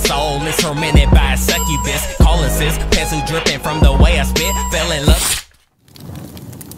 soul is tormented by a succubus. Calling sis, pencil dripping from the way I spit. Fell in love.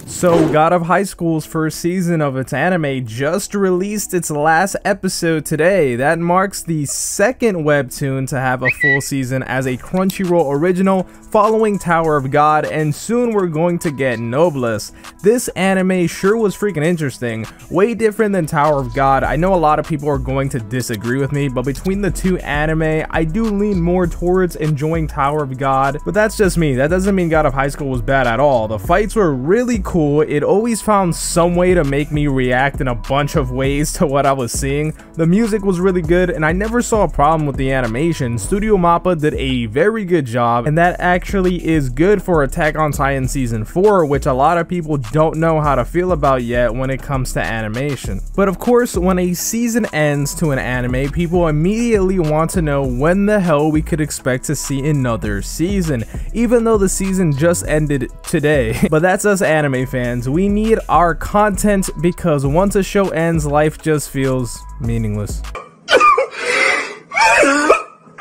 So, God of High School's first season of its anime just released its last episode today. That marks the second webtoon to have a full season as a Crunchyroll original following Tower of God, and soon we're going to get Noblesse. This anime sure was freaking interesting, way different than Tower of God. I know a lot of people are going to disagree with me, but between the two anime, I do lean more towards enjoying Tower of God, but that's just me. That doesn't mean God of High School was bad at all. The fights were really cool. It always found some way to make me react in a bunch of ways to what I was seeing. The music was really good, and I never saw a problem with the animation. Studio Mappa did a very good job, and that actually is good for Attack on Titan Season 4, which a lot of people don't know how to feel about yet when it comes to animation. But of course, when a season ends to an anime, people immediately want to know when the hell we could expect to see another season, even though the season just ended today. But that's us anime fans. We need our content because once a show ends, life just feels meaningless.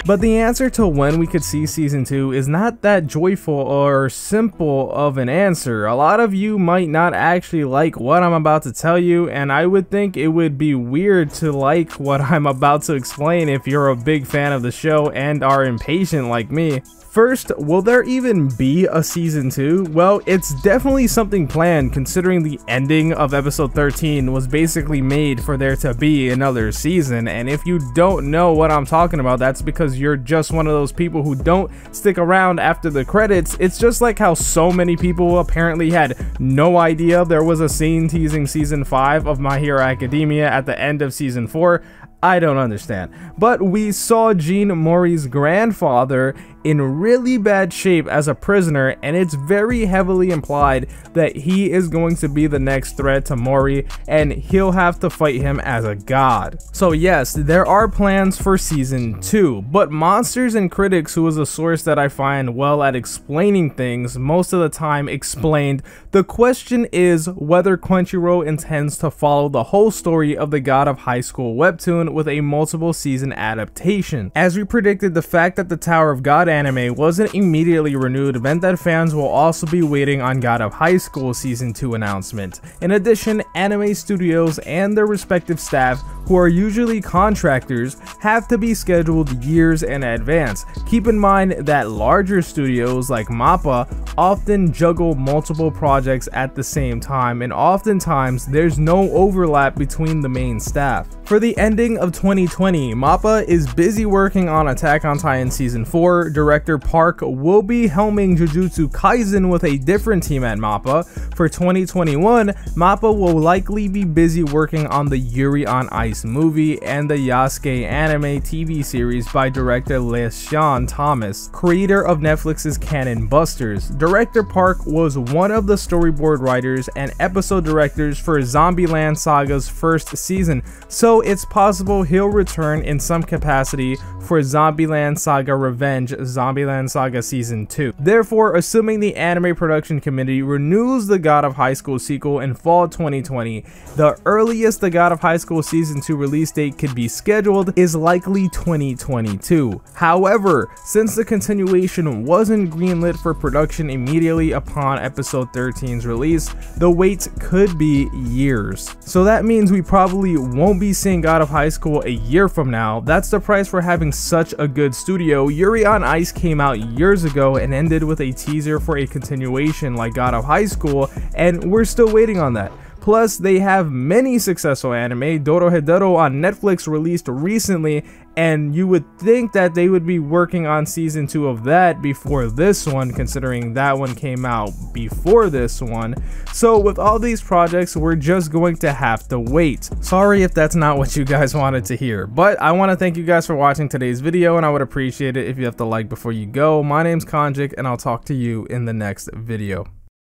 But the answer to when we could see season 2 is not that joyful or simple of an answer. A lot of you might not actually like what I'm about to tell you, and I would think it would be weird to like what I'm about to explain if you're a big fan of the show and are impatient like me. First, will there even be a season 2? Well, it's definitely something planned considering the ending of episode 13 was basically made for there to be another season, and if you don't know what I'm talking about, that's because you're just one of those people who don't stick around after the credits. It's just like how so many people apparently had no idea there was a scene teasing season 5 of My Hero Academia at the end of season 4. I don't understand. But we saw Jean Mori's grandfather in really bad shape as a prisoner, and it's very heavily implied that he is going to be the next threat to Mori and he'll have to fight him as a god. So yes, there are plans for season 2, but Monsters and Critics, who is a source that I find well at explaining things, most of the time explained, the question is whether Crunchyroll intends to follow the whole story of the God of High School webtoon with a multiple season adaptation. As we predicted, the fact that the Tower of God anime wasn't immediately renewed meant that fans will also be waiting on God of High School season 2 announcement. In addition, anime studios and their respective staff, who are usually contractors, have to be scheduled years in advance. Keep in mind that larger studios like Mappa often juggle multiple projects at the same time, and oftentimes there's no overlap between the main staff. For the ending of 2020, Mappa is busy working on Attack on Titan Season 4. Director Park will be helming Jujutsu Kaisen with a different team at Mappa. For 2021, Mappa will likely be busy working on the Yuri on Ice movie and the Yasuke anime TV series by director LeSean Thomas, creator of Netflix's Cannon Busters. Director Park was one of the storyboard writers and episode directors for Zombieland Saga's first season, so it's possible he'll return in some capacity for Zombieland Saga Revenge, Zombieland Saga Season 2. Therefore, assuming the anime production committee renews the God of High School sequel in fall 2020, the earliest the God of High School Season 2 release date could be scheduled is likely 2022. However, since the continuation wasn't greenlit for production immediately upon episode 13's release, the wait could be years. So that means we probably won't be seeing God of High School a year from now. That's the price for having such a good studio. Yuri on Ice came out years ago and ended with a teaser for a continuation like God of High School, and we're still waiting on that. Plus, they have many successful anime. Dorohedoro on Netflix released recently, and you would think that they would be working on season 2 of that before this one, considering that one came out before this one. So with all these projects, we're just going to have to wait. Sorry if that's not what you guys wanted to hear, but I want to thank you guys for watching today's video, and I would appreciate it if you have to like before you go. My name's Konjic, and I'll talk to you in the next video.